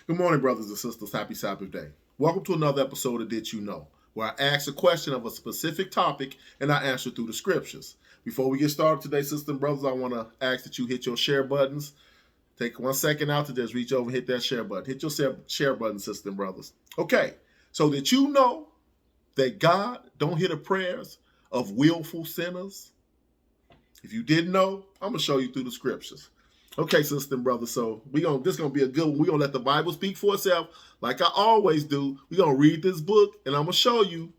Good morning, brothers and sisters. Happy Sabbath day. Welcome to another episode of Did You Know, where I ask a question of a specific topic and I answer through the scriptures. Before we get started today, sisters and brothers, I want to ask that you hit your share buttons. Take 1 second out to just reach over and hit that share button. Hit your share button, sisters and brothers. Okay, so that you know that God don't hear the prayers of willful sinners. If you didn't know, I'm going to show you through the scriptures. Okay, sister and brother. So this gonna be a good one. We're gonna let the Bible speak for itself, like I always do. We're gonna read this book, and I'm gonna show you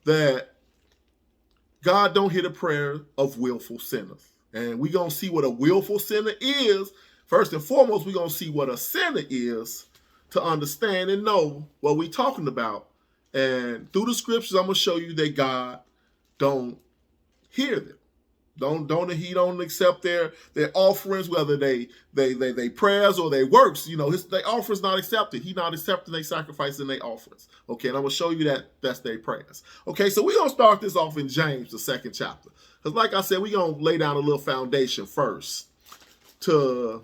that God don't hear the prayer of willful sinners. And we're gonna see what a willful sinner is. First and foremost, we're gonna see what a sinner is to understand and know what we're talking about. And through the scriptures, I'm gonna show you that God don't hear them. He don't accept their offerings, whether they prayers or their works. You know, their offerings not accepted. He not accepting their sacrifice and their offerings. Okay, and I'm gonna show you that that's their prayers. Okay, so we're gonna start this off in James, the 2nd chapter. Because like I said, we're gonna lay down a little foundation first. The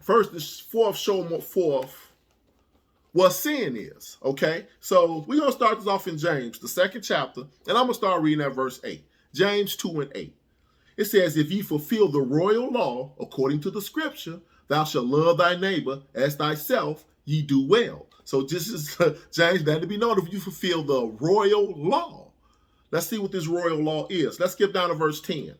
fourth show forth what sin is. Okay, so we're gonna start this off in James, the 2nd chapter, and I'm gonna start reading at verse 8. James 2 and 8. It says, if ye fulfill the royal law according to the scripture, thou shalt love thy neighbor as thyself, ye do well. So this is James, that to be known if you fulfill the royal law. Let's see what this royal law is. Let's skip down to verse 10.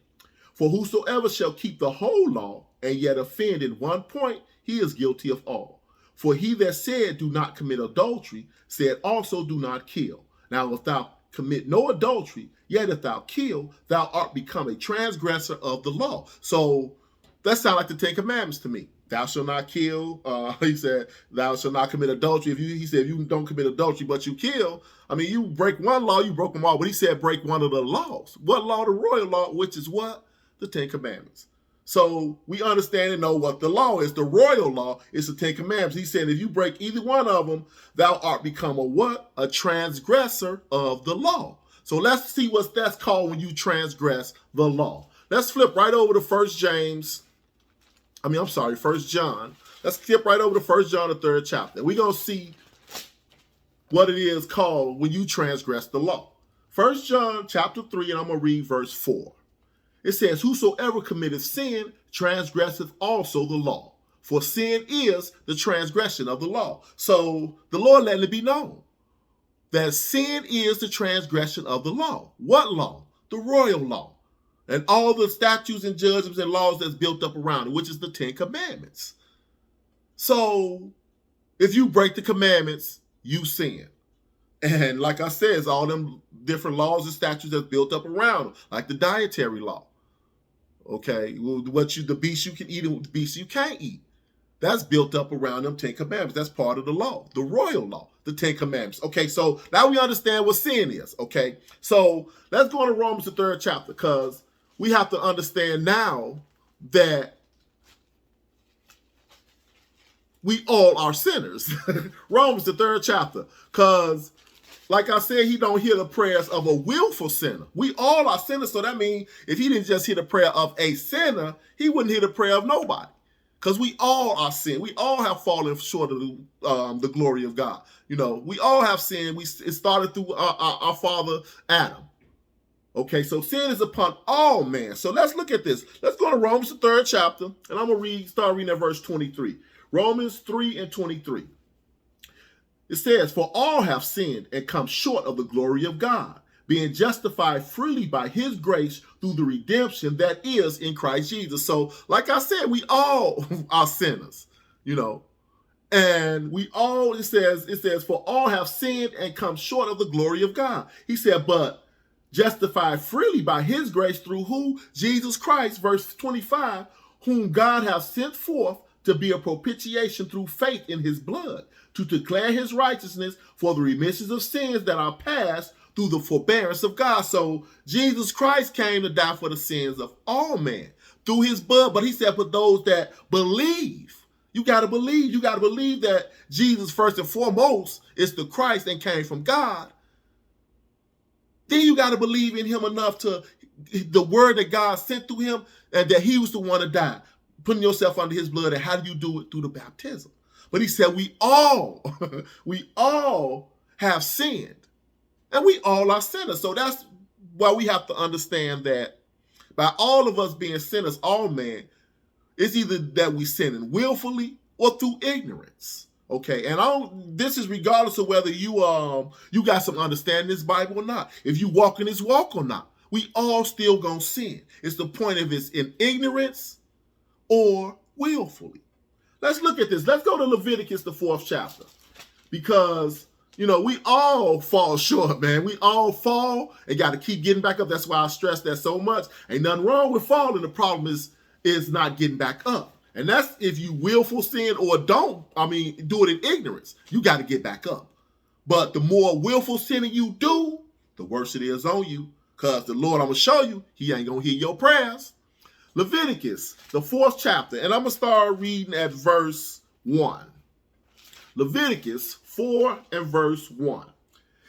For whosoever shall keep the whole law and yet offend in one point, he is guilty of all. For he that said, do not commit adultery, said also, do not kill. Now if thou commit no adultery, yet if thou kill, thou art become a transgressor of the law. So that sounds like the 10 Commandments to me. Thou shalt not kill. He said, thou shalt not commit adultery. He said, if you don't commit adultery, but you kill, I mean, you break one law, you broke them all. But he said, break one of the laws. What law? The royal law, which is what? The 10 Commandments. So we understand and know what the law is. The royal law is the 10 Commandments. He said, if you break either one of them, thou art become a what? A transgressor of the law. So let's see what that's called when you transgress the law. Let's flip right over to 1 John. Let's skip right over to 1 John, the 3rd chapter. We're going to see what it is called when you transgress the law. 1 John chapter 3, and I'm going to read verse 4. It says, whosoever committeth sin transgresseth also the law. For sin is the transgression of the law. So the Lord let it be known that sin is the transgression of the law. What law? The royal law. And all the statutes and judgments and laws that's built up around it, which is the 10 Commandments. So if you break the commandments, you sin. And like I said, it's all them different laws and statutes that's built up around them, like the dietary law. Okay, the beast you can eat and the beast you can't eat. That's built up around them 10 Commandments. That's part of the law, the royal law, the 10 Commandments. Okay, so now we understand what sin is. Okay, so let's go to Romans, the 3rd chapter, because we have to understand now that we all are sinners. Romans, the 3rd chapter, because like I said, he don't hear the prayers of a willful sinner. We all are sinners, so that means if he didn't just hear the prayer of a sinner, he wouldn't hear the prayer of nobody. Because we all are sin. We all have fallen short of the glory of God. You know, we all have sinned. It started through our father Adam. Okay, so sin is upon all men. So let's look at this. Let's go to Romans, the 3rd chapter, and I'm going to start reading at verse 23. Romans 3 and 23. It says, for all have sinned and come short of the glory of God, being justified freely by his grace through the redemption that is in Christ Jesus. So, like I said, we all are sinners, you know. And we all, it says, for all have sinned and come short of the glory of God. He said, but justified freely by his grace through who? Jesus Christ, verse 25, whom God hath sent forth to be a propitiation through faith in his blood, to declare his righteousness for the remissions of sins that are past through the forbearance of God. So Jesus Christ came to die for the sins of all men through his blood. But he said for those that believe, you got to believe. You got to believe that Jesus, first and foremost, is the Christ and came from God. Then you got to believe in him enough to the word that God sent through him and that he was the one to die, putting yourself under his blood. And how do you do it? Through the baptism. But he said we all, we all have sinned. And we all are sinners. So that's why we have to understand that by all of us being sinners, all men, it's either that we sin willfully or through ignorance. Okay, and this is regardless of whether you got some understanding in this Bible or not. If you walk in this walk or not, we all still gonna sin. It's the point of it's in ignorance or willfully. Let's look at this. Let's go to Leviticus, the 4th chapter, because we all fall short, man. We all fall and got to keep getting back up. That's why I stress that so much. Ain't nothing wrong with falling. The problem is not getting back up. And that's if you willful sin or do it in ignorance. You got to get back up. But the more willful sinning you do, the worse it is on you. Because the Lord, I'm going to show you, he ain't going to hear your prayers. Leviticus, the 4th chapter. And I'm going to start reading at verse 1. Leviticus 4 and verse 1.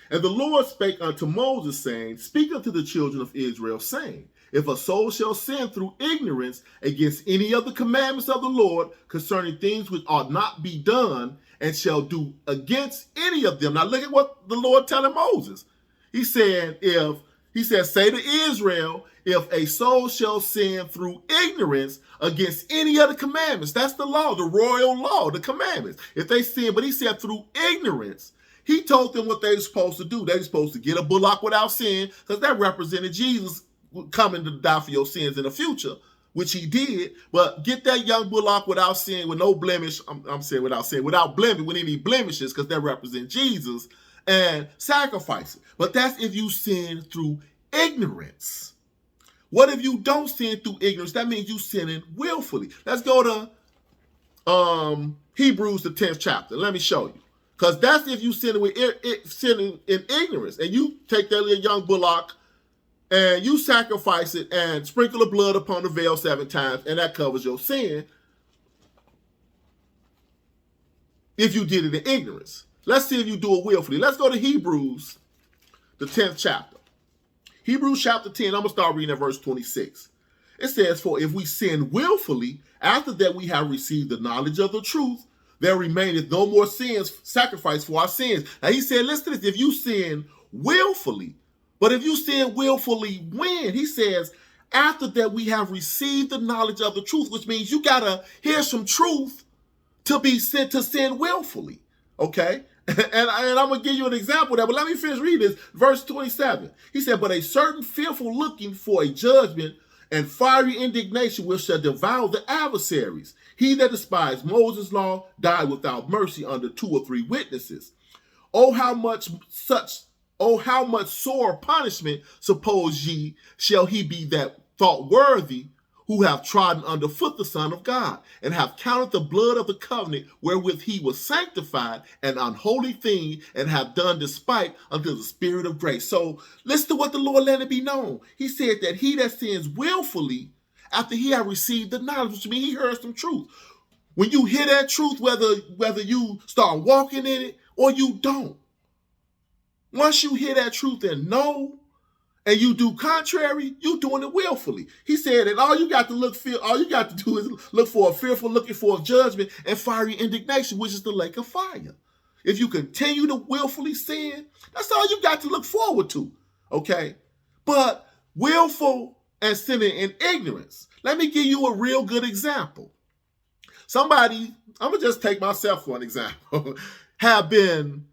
And the Lord spake unto Moses, saying, Speak unto the children of Israel, saying, If a soul shall sin through ignorance against any of the commandments of the Lord concerning things which ought not be done, and shall do against any of them. Now look at what the Lord telling Moses. He said, say to Israel, if a soul shall sin through ignorance against any of the commandments, that's the law, the royal law, the commandments. If they sin, but he said through ignorance, he told them what they were supposed to do. They were supposed to get a bullock without sin, because that represented Jesus coming to die for your sins in the future, which he did. But get that young bullock without sin, with no blemish. I'm saying without sin, without blemish, with any blemishes, because that represents Jesus, and sacrifice it. But that's if you sin through ignorance. What if you don't sin through ignorance? That means you sinning willfully. Let's go to Hebrews, the 10th chapter. Let me show you. Because that's if you sinning in ignorance. And you take that little young bullock and you sacrifice it and sprinkle the blood upon the veil 7 times, and that covers your sin if you did it in ignorance. Let's see if you do it willfully. Let's go to Hebrews, the 10th chapter. Hebrews chapter 10, I'm going to start reading at verse 26. It says, For if we sin willfully, after that we have received the knowledge of the truth, there remaineth no more sins, sacrifice for our sins. Now he said, listen to this, if you sin willfully, but if you sin willfully when? He says, after that we have received the knowledge of the truth, which means you got to hear some truth to be sent to sin willfully. Okay? And I'm going to give you an example of that, but let me finish reading this. Verse 27. He said, But a certain fearful looking for a judgment and fiery indignation which shall devour the adversaries. He that despised Moses' law died without mercy under 2 or 3 witnesses. Oh, how much sore punishment, suppose ye, shall he be that thought worthy, who have trodden underfoot the Son of God, and have counted the blood of the covenant wherewith he was sanctified an unholy thing, and have done despite unto the Spirit of grace. So listen to what the Lord let it be known. He said that he that sins willfully, after he had received the knowledge, which means he heard some truth. When you hear that truth, whether you start walking in it or you don't, once you hear that truth and know, and you do contrary, you doing it willfully. He said that all you got to do is look for a fearful looking for a judgment and fiery indignation, which is the lake of fire. If you continue to willfully sin, that's all you got to look forward to. Okay? But willful and sinning in ignorance. Let me give you a real good example. Somebody, I'm going to just take myself for an example, have been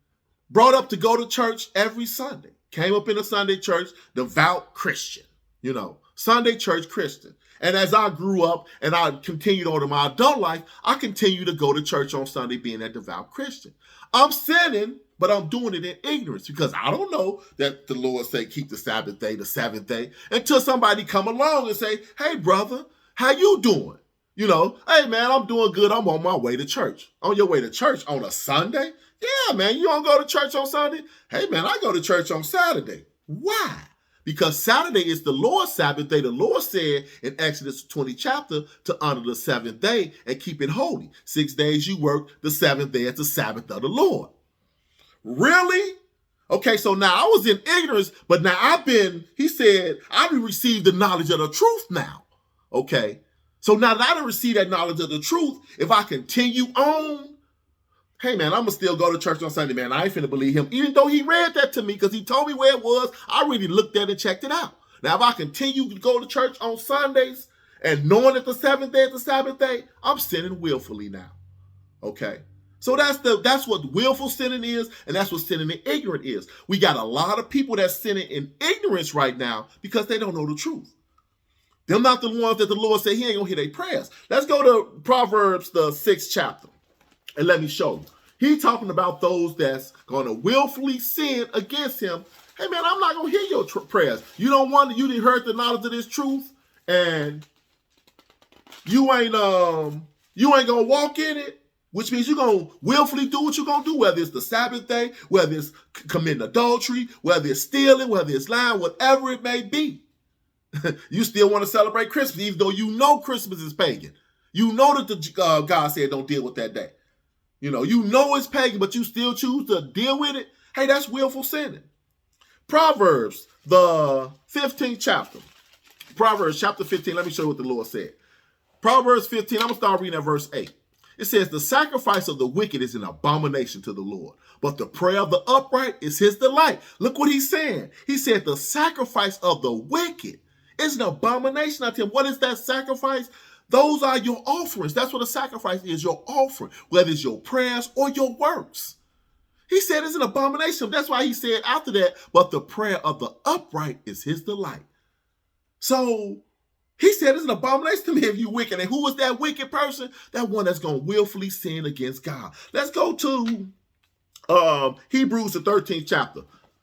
brought up to go to church every Sunday. Came up in a Sunday church, devout Christian, Sunday church Christian. And as I grew up and I continued on in my adult life, I continue to go to church on Sunday being a devout Christian. I'm sinning, but I'm doing it in ignorance because I don't know that the Lord say keep the Sabbath day, the 7th day, until somebody come along and say, hey, brother, how you doing? Hey, man, I'm doing good. I'm on my way to church. On your way to church on a Sunday? Yeah, man, you don't go to church on Sunday? Hey, man, I go to church on Saturday. Why? Because Saturday is the Lord's Sabbath day. The Lord said in Exodus 20 chapter to honor the 7th day and keep it holy. 6 days you work, the 7th day is the Sabbath of the Lord. Really? Okay, so now I was in ignorance, but now he said, I've received the knowledge of the truth now. Okay, so now that I done received that knowledge of the truth, if I continue on hey man, I'm going to still go to church on Sunday, man. I ain't finna believe him. Even though he read that to me because he told me where it was, I really looked at it and checked it out. Now, if I continue to go to church on Sundays and knowing that the seventh day is the Sabbath day, I'm sinning willfully now. Okay? So that's what willful sinning is, and that's what sinning in ignorant is. We got a lot of people that's sinning in ignorance right now because they don't know the truth. They're not the ones that the Lord said he ain't gonna hear their prayers. Let's go to Proverbs, the 6th chapter, and let me show you. He's talking about those that's gonna willfully sin against him. Hey man, I'm not gonna hear your prayers. You don't want to, you didn't heard the knowledge of this truth, and you ain't gonna walk in it. Which means you're going to willfully do what you're going to do, whether it's the Sabbath day, whether it's committing adultery, whether it's stealing, whether it's lying, whatever it may be. You still want to celebrate Christmas, even though you know Christmas is pagan. You know that God said don't deal with that day. You know it's pagan, but you still choose to deal with it. Hey, that's willful sinning. Proverbs, the 15th chapter. Proverbs chapter 15, let me show you what the Lord said. Proverbs 15, I'm going to start reading at verse 8. It says, the sacrifice of the wicked is an abomination to the Lord, but the prayer of the upright is his delight. Look what he's saying. He said the sacrifice of the wicked is an abomination unto him. What is that sacrifice? Those are your offerings. That's what a sacrifice is, your offering, whether it's your prayers or your works. He said it's an abomination. That's why he said after that, but the prayer of the upright is his delight. So he said it's an abomination to me if you wicked. And who is that wicked person? That one that's going to willfully sin against God. Let's go to Hebrews, the 13th chapter.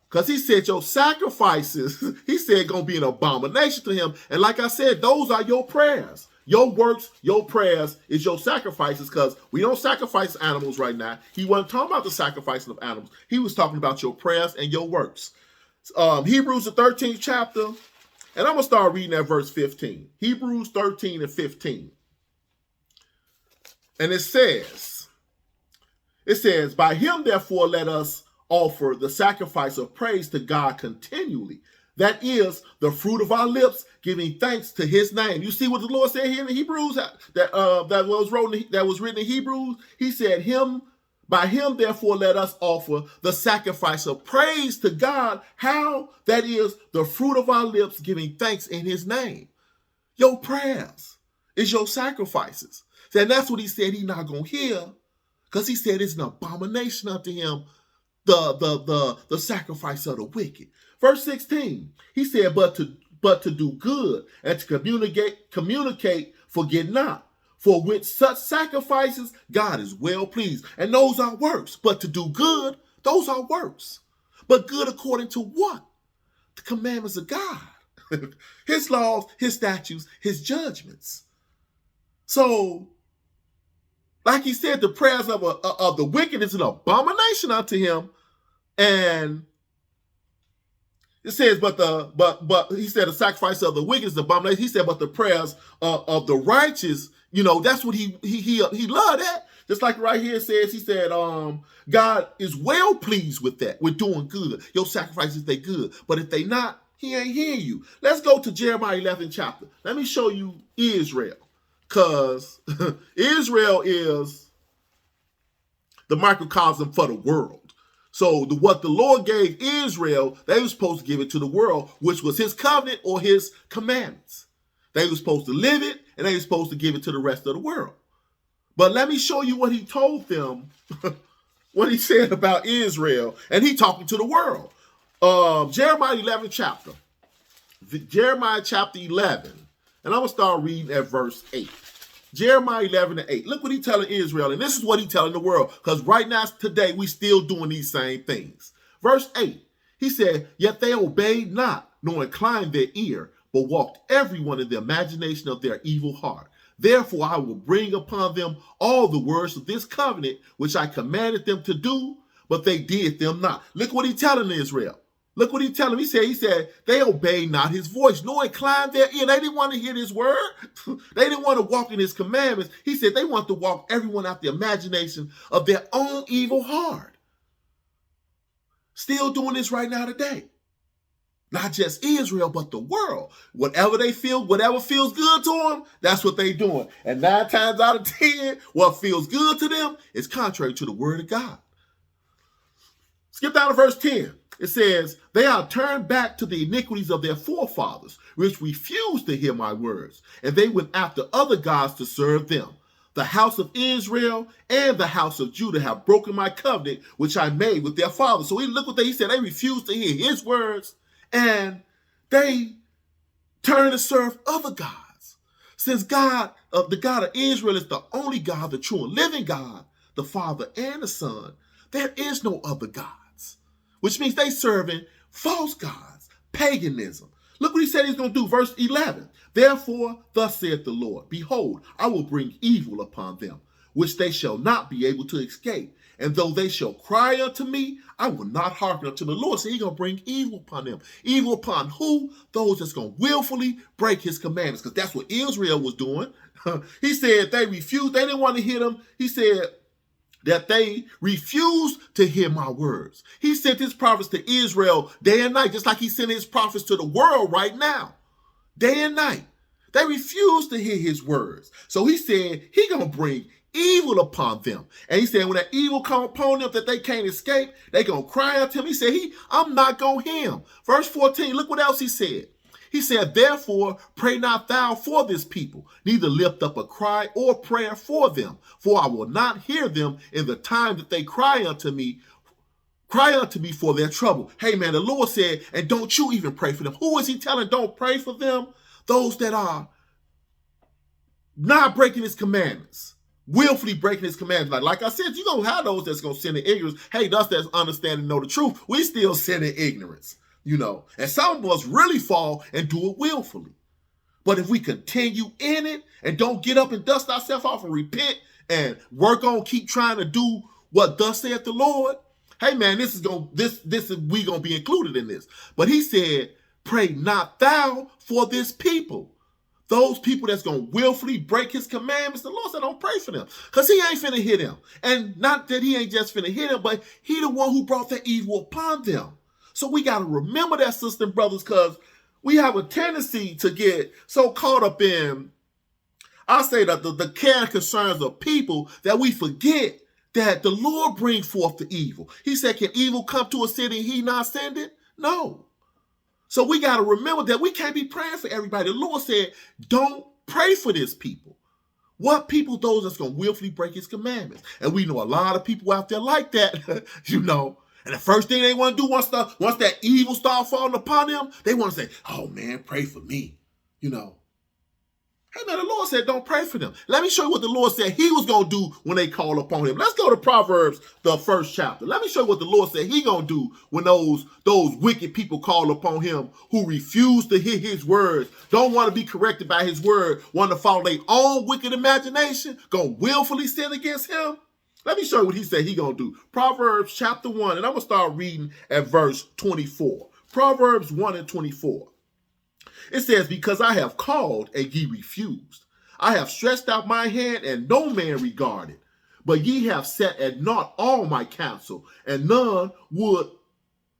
Because he said your sacrifices, he said, going to be an abomination to him. And like I said, those are your prayers. Your works, your prayers is your sacrifices, because we don't sacrifice animals right now. He wasn't talking about the sacrificing of animals. He was talking about your prayers and your works. Hebrews, the 13th chapter. And I'm going to start reading at verse 15. Hebrews 13 and 15. And it says, by him, therefore, let us offer the sacrifice of praise to God continually. That is the fruit of our lips, giving thanks to his name. You see what the Lord said here in Hebrews? That was written in Hebrews? He said, by him, therefore, let us offer the sacrifice of praise to God. How? That is the fruit of our lips, giving thanks in his name. Your prayers is your sacrifices. And that's what he said he's not going to hear, because he said it's an abomination unto him, the sacrifice of the wicked. Verse 16, he said, but to do good and to communicate, forget not. For with such sacrifices, God is well pleased. And those are works. But to do good, those are works. But good according to what? The commandments of God. His laws, his statutes, his judgments. So, like he said, the prayers of the wicked is an abomination unto him. And it says, but he said the sacrifice of the wicked is an abomination. He said, but the prayers of the righteous, that's what he loved that. Just like right here it says, he said, God is well pleased with that. We're doing good. Your sacrifices, they good. But if they not, he ain't hearing you. Let's go to Jeremiah 11th chapter. Let me show you Israel. Because Israel is the microcosm for the world. So what the Lord gave Israel, they were supposed to give it to the world, which was his covenant or his commandments. They were supposed to live it, and they were supposed to give it to the rest of the world. But let me show you what he told them, what he said about Israel, and he talking to the world. Jeremiah 11 chapter. Jeremiah chapter 11. And I'm going to start reading at verse 8. Jeremiah 11 and 8. Look what he's telling Israel. And this is what he's telling the world. Because right now, today, we still doing these same things. Verse 8. He said, yet they obeyed not, nor inclined their ear, but walked everyone in the imagination of their evil heart. Therefore, I will bring upon them all the words of this covenant, which I commanded them to do, but they did them not. Look what he's telling Israel. Look what he telling him. He said, they obeyed not his voice, nor inclined their ear. They didn't want to hear his word. They didn't want to walk in his commandments. He said they want to walk everyone out the imagination of their own evil heart. Still doing this right now today. Not just Israel, but the world. Whatever feels good to them, that's what they're doing. And 9 times out of 10, what feels good to them is contrary to the word of God. Skip down to verse 10. It says, they are turned back to the iniquities of their forefathers, which refused to hear my words, and they went after other gods to serve them. The house of Israel and the house of Judah have broken my covenant, which I made with their fathers. So look what he said. They refused to hear his words, and they turned to serve other gods. Since God, the God of Israel, is the only God, the true and living God, the Father and the Son, there is no other gods, which means they serving false gods, paganism. Look what he said he's going to do, verse 11. Therefore, thus saith the Lord, behold, I will bring evil upon them, which they shall not be able to escape. And though they shall cry unto me, I will not hearken unto the Lord. So he's going to bring evil upon them. Evil upon who? Those that's going to willfully break his commandments, because that's what Israel was doing. He said they refused. They didn't want to hear him. He said that they refused to hear my words. He sent his prophets to Israel day and night, just like he sent his prophets to the world right now, day and night. They refused to hear his words. So he said he's going to bring evil upon them. And he said when that evil come upon them that they can't escape, they're going to cry out to him. He said, I'm not going to hear him. Verse 14, look what else he said. He said, therefore, pray not thou for this people, neither lift up a cry or prayer for them, for I will not hear them in the time that they cry unto me for their trouble. Hey, man, the Lord said, and don't you even pray for them. Who is he telling don't pray for them? Those that are not breaking his commandments, willfully breaking his commandments. Like I said, you're going to have those that's going to sin in ignorance. Hey, us that's understanding know the truth, we still sin in ignorance. And some of us really fall and do it willfully. But if we continue in it and don't get up and dust ourselves off and repent and work on keep trying to do what thus saith the Lord, hey man, we gonna be included in this. But he said, pray not thou for this people. Those people that's gonna willfully break his commandments, the Lord said don't pray for them. Because he ain't finna hit them. And not that he ain't just finna hit them, but he the one who brought that evil upon them. So we got to remember that, sisters and brothers, because we have a tendency to get so caught up in, I say that the care and concerns of people that we forget that the Lord brings forth the evil. He said, can evil come to a city and he not send it? No. So we got to remember that we can't be praying for everybody. The Lord said, don't pray for this people. What people? Those that's going to willfully break his commandments. And we know a lot of people out there like that, And the first thing they want to do once that evil start falling upon them, they want to say, oh man, pray for me. Hey man, the Lord said don't pray for them. Let me show you what the Lord said he was going to do when they call upon him. Let's go to Proverbs, the 1st chapter. Let me show you what the Lord said he going to do when those wicked people call upon him who refuse to hear his words, don't want to be corrected by his word, want to follow their own wicked imagination, going to willfully sin against him. Let me show you what he said he going to do. Proverbs chapter 1, and I'm going to start reading at verse 24. Proverbs 1 and 24. It says, because I have called and ye refused. I have stretched out my hand and no man regarded. But ye have set at naught all my counsel, and none would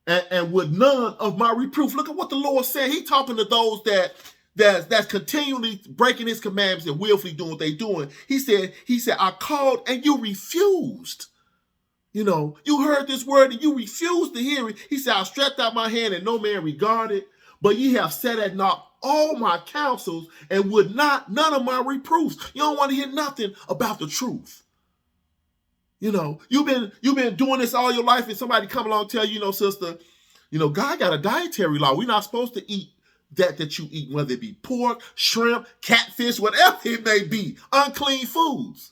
none of my reproof. Look at what the Lord said. He talking to those that's continually breaking his commandments and willfully doing what they doing. He said, I called and you refused. You heard this word and you refused to hear it. He said, I stretched out my hand and no man regarded, but ye have set at naught all my counsels and would not none of my reproofs. You don't want to hear nothing about the truth. You've been doing this all your life and somebody come along and tell you, sister, God got a dietary law. We're not supposed to eat that you eat, whether it be pork, shrimp, catfish, whatever it may be, unclean foods.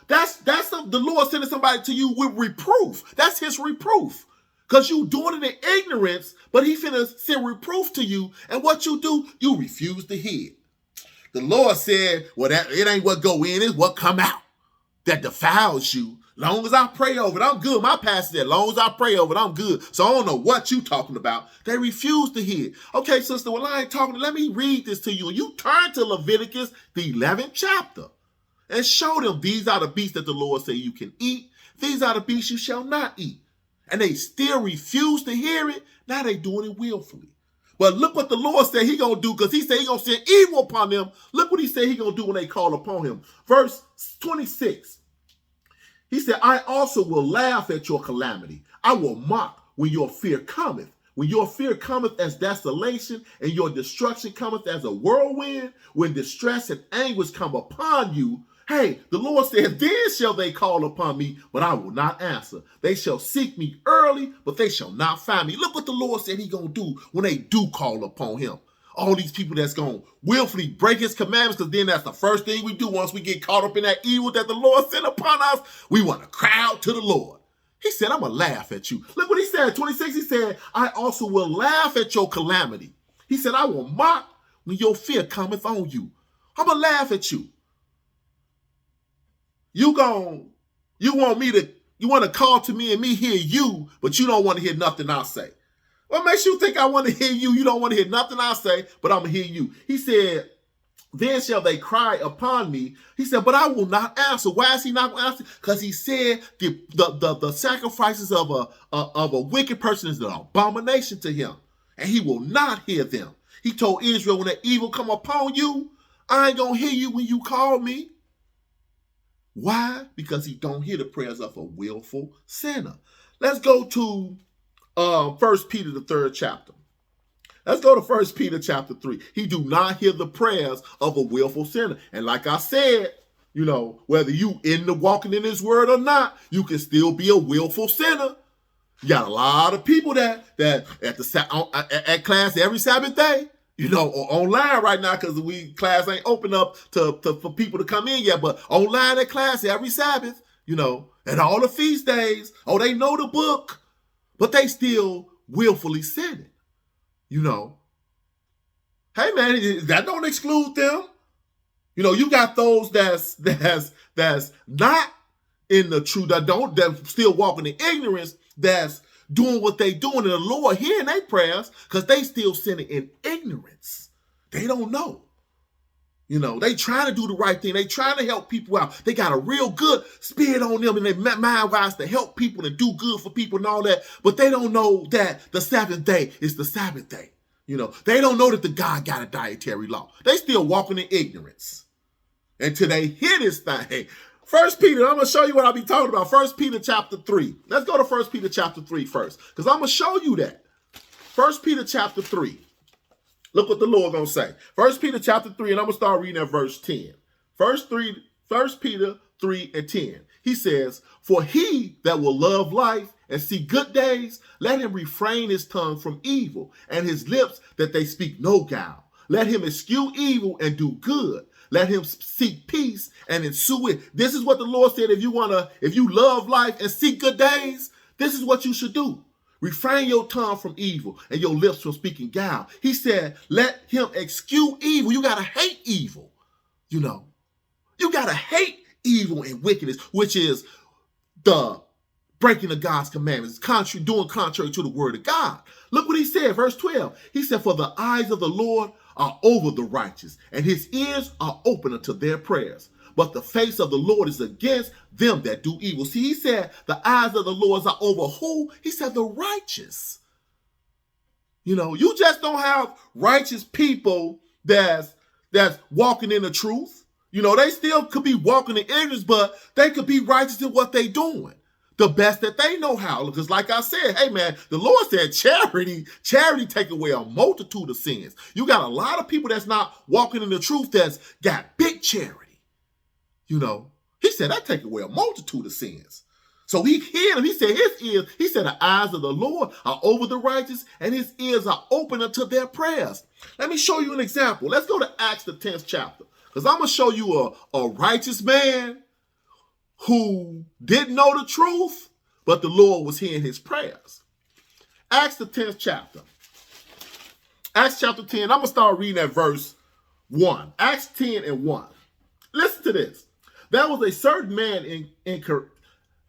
That's the Lord sending somebody to you with reproof. That's his reproof. Because you doing it in ignorance, but he finna send reproof to you. And what you do, you refuse to hear. The Lord said, well, it ain't what go in, it's what come out that defiles you. Long as I pray over it, I'm good. My pastor said, long as I pray over it, I'm good. So I don't know what you talking about. They refuse to hear. Okay, sister, well, I ain't talking. Let me read this to you. And you turn to Leviticus, the 11th chapter, and show them these are the beasts that the Lord said you can eat. These are the beasts you shall not eat. And they still refuse to hear it. Now they doing it willfully. But look what the Lord said he going to do, because he said he going to send evil upon them. Look what he said he going to do when they call upon him. Verse 26. He said, I also will laugh at your calamity. I will mock when your fear cometh. When your fear cometh as desolation, and your destruction cometh as a whirlwind, when distress and anguish come upon you, hey, the Lord said, then shall they call upon me, but I will not answer. They shall seek me early, but they shall not find me. Look what the Lord said he going to do when they do call upon him. All these people that's going to willfully break his commandments, because then that's the first thing we do once we get caught up in that evil that the Lord sent upon us. We want to cry out to the Lord. He said, I'm going to laugh at you. Look what he said, 26, he said, I also will laugh at your calamity. He said, I will mock when your fear cometh on you. I'm going to laugh at you. You want to call to me and me hear you, but you don't want to hear nothing I say. What makes you think I want to hear you? You don't want to hear nothing I say, but I'm going to hear you. He said, then shall they cry upon me. He said, but I will not answer. Why is he not going to answer? Because he said the sacrifices of a wicked person is an abomination to him, and he will not hear them. He told Israel, when that evil come upon you, I ain't going to hear you when you call me. Why? Because he don't hear the prayers of a willful sinner. Let's go to 1 Peter, the 3rd chapter. Let's go to 1 Peter chapter 3. He do not hear the prayers of a willful sinner. And like I said, whether you walking in his word or not, you can still be a willful sinner. You got a lot of people that at class every Sabbath day, or online right now, because class ain't open up for people to come in yet, but online at class every Sabbath, and all the feast days, they know the book, but they still willfully sinning. Hey man, that don't exclude them. You got those that's not in the truth, that still walking in ignorance, that's doing what they doing, and the Lord hearing their prayers, because they still sinning in ignorance. They don't know. They trying to do the right thing. They trying to help people out. They got a real good spirit on them, and they mind-wise to help people and do good for people and all that. But they don't know that the Sabbath day is the Sabbath day. They don't know that the God got a dietary law. They still walking in ignorance. Until they hear this thing. 1 Peter, I'm going to show you what I'll be talking about. 1 Peter chapter 3. Let's go to 1 Peter chapter 3 first, because I'm going to show you that. 1 Peter chapter 3. Look what the Lord going to say. 1 Peter chapter 3, and I'm going to start reading at verse 10. 1 Peter 3 and 10. He says, for he that will love life and see good days, let him refrain his tongue from evil, and his lips that they speak no guile. Let him eschew evil and do good. Let him seek peace and ensue it. This is what the Lord said. If you love life and seek good days, this is what you should do. Refrain your tongue from evil and your lips from speaking guile. He said, let him eschew evil. You got to hate evil. You got to hate evil and wickedness, which is the breaking of God's commandments, doing contrary to the word of God. Look what he said, verse 12. He said, for the eyes of the Lord are over the righteous, and his ears are open unto their prayers. But the face of the Lord is against them that do evil. See, he said the eyes of the Lord are over who? He said the righteous. You just don't have righteous people that's walking in the truth. They still could be walking in ignorance, but they could be righteous in what they doing. The best that they know how. Because like I said, hey man, the Lord said charity take away a multitude of sins. You got a lot of people that's not walking in the truth that's got big charity. He said that take away a multitude of sins. So he heard him. He said the eyes of the Lord are over the righteous, and his ears are open unto their prayers. Let me show you an example. Let's go to Acts the 10th chapter. Because I'm going to show you a righteous man who didn't know the truth, but the Lord was hearing his prayers. Acts the 10th chapter. Acts chapter 10, I'm going to start reading at verse 1. Acts 10 and 1. Listen to this. There was a certain man in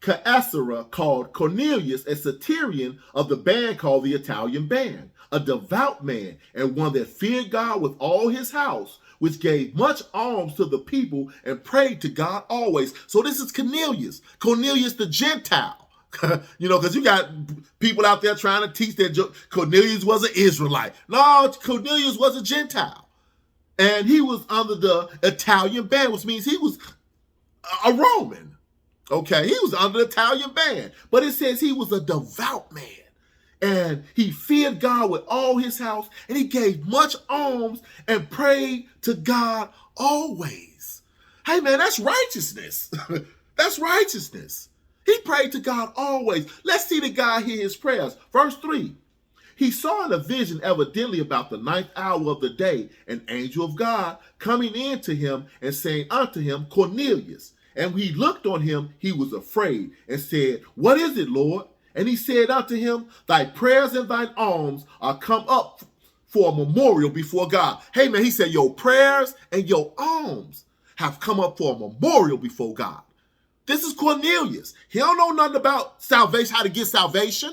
Caesarea called Cornelius, a centurion of the band called the Italian Band, a devout man and one that feared God with all his house, which gave much alms to the people and prayed to God always. So this is Cornelius the Gentile. Because you got people out there trying to teach that Cornelius was an Israelite. No, Cornelius was a Gentile. And he was under the Italian ban, which means he was a Roman. Okay, he was under the Italian ban. But it says he was a devout man. And he feared God with all his house. And he gave much alms and prayed to God always. Hey, man, that's righteousness. That's righteousness. He prayed to God always. Let's see the guy hear his prayers. Verse 3. He saw in a vision evidently about the 9th hour of the day, an angel of God coming in to him and saying unto him, Cornelius. And when he looked on him, he was afraid and said, What is it, Lord? And he said unto him, Thy prayers and thine alms are come up for a memorial before God. Hey, man, he said, your prayers and your alms have come up for a memorial before God. This is Cornelius. He don't know nothing about salvation, how to get salvation.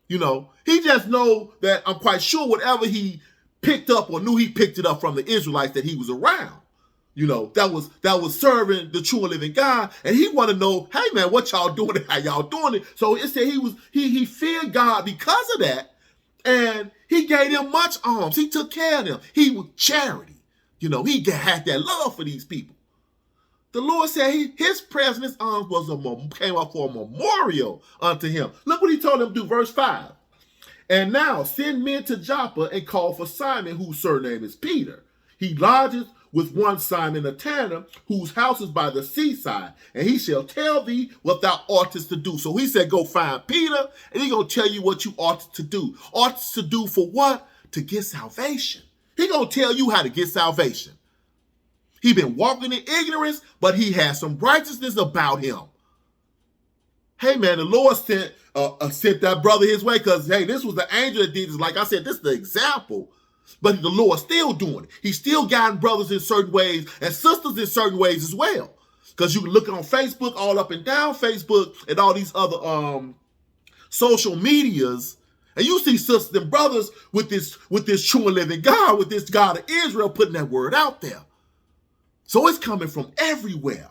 He just know that I'm quite sure whatever he picked up or knew he picked it up from the Israelites that he was around, that was serving the true and living God. And he want to know, hey man, what y'all doing and how y'all doing it. So it said he feared God because of that. And he gave them much alms. He took care of them. He was charity. He had that love for these people. The Lord said his prayers and his arms came up for a memorial unto him. Look what he told him to do, verse 5. And now send men to Joppa and call for Simon, whose surname is Peter. He lodges with one Simon a tanner, whose house is by the seaside, and he shall tell thee what thou oughtest to do. So he said, go find Peter, and he's going to tell you what you ought to do. Ought to do for what? To get salvation. He's going to tell you how to get salvation. He been walking in ignorance, but he has some righteousness about him. Hey, man, the Lord sent that brother his way because, hey, this was the angel that did this. Like I said, this is the example. But the Lord's still doing it. He's still guiding brothers in certain ways and sisters in certain ways as well. Because you can look on Facebook, all up and down Facebook, and all these other social medias, and you see sisters and brothers with this true and living God, with this God of Israel, putting that word out there. So it's coming from everywhere.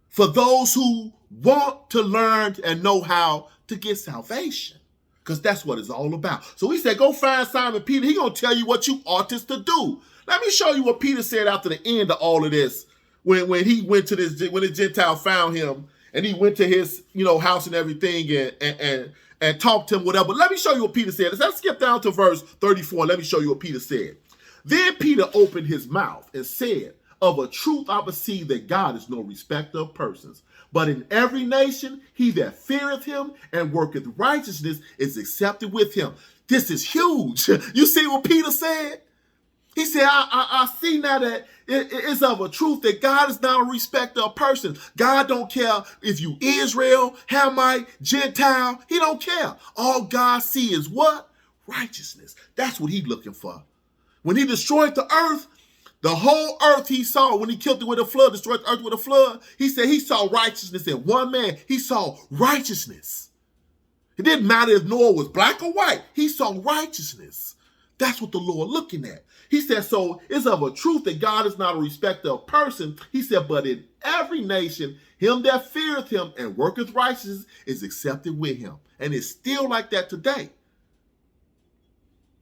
For those who want to learn and know how to get salvation. Because that's what it's all about. So he said, go find Simon Peter. He's going to tell you what you ought to do. Let me show you what Peter said after the end of all of this. When he went to when the Gentile found him and he went to his house and everything and talked to him, whatever. But let me show you what Peter said. Let's skip down to verse 34. Let me show you what Peter said. Then Peter opened his mouth and said, of a truth I perceive that God is no respecter of persons. But in every nation, he that feareth him and worketh righteousness is accepted with him. This is huge. You see what Peter said? He said, I see now that it's of a truth that God is not a respecter of persons. God don't care if you Israel, Hamite, Gentile. He don't care. All God see is what? Righteousness. That's what he's looking for. When he destroyed the earth, the whole earth he saw, when he killed it with a flood, destroyed the earth with a flood, he said he saw righteousness in one man. He saw righteousness. It didn't matter if Noah was black or white. He saw righteousness. That's what the Lord looking at. He said, so it's of a truth that God is not a respecter of person. He said, but in every nation, him that feareth him and worketh righteousness is accepted with him. And it's still like that today.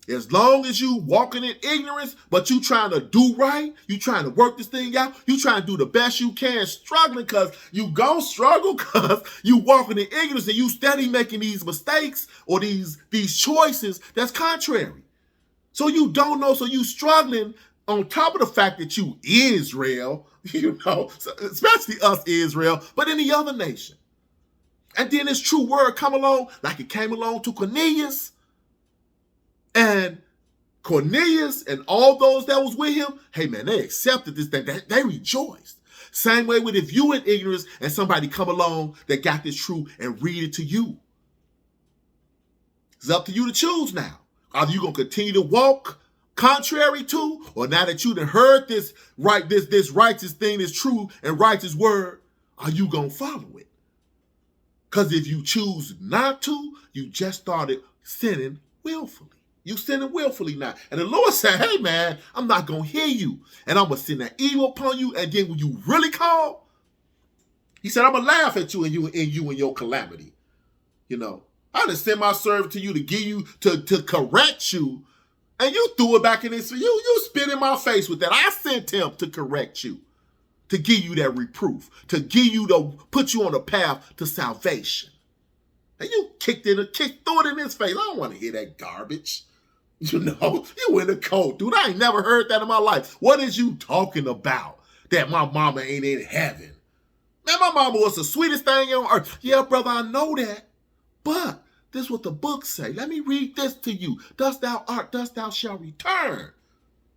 As long as you walking in ignorance, but you trying to do right, you trying to work this thing out, you trying to do the best you can, struggling because you gon' struggle because you walking in ignorance and you steady making these mistakes or these choices that's contrary. So you don't know, so you struggling on top of the fact that you Israel, especially us Israel, but any other nation. And then this true word come along like it came along to Cornelius. And Cornelius and all those that was with him, hey man, they accepted this thing. They rejoiced. Same way with if you in ignorance and somebody come along that got this truth and read it to you. It's up to you to choose now. Are you going to continue to walk contrary to, or now that you done heard this righteous thing, this true and righteous word, are you going to follow it? Because if you choose not to, you just started sinning willfully. You sinning willfully now. And the Lord said, hey, man, I'm not going to hear you. And I'm going to send that evil upon you. And then when you really call, He said, I'm going to laugh at you and your calamity. You know, I done sent my servant to you to give you, to correct you. And you threw it back in his face. You spit in my face with that. I sent him to correct you, to give you that reproof, to put you on a path to salvation. And you threw it in his face. I don't want to hear that garbage. You know, you in the cold, dude. I ain't never heard that in my life. What is you talking about? That my mama ain't in heaven. Man, my mama was the sweetest thing on earth. Yeah, brother, I know that. But this is what the book say. Let me read this to you. Thus thou art, thus thou shalt return.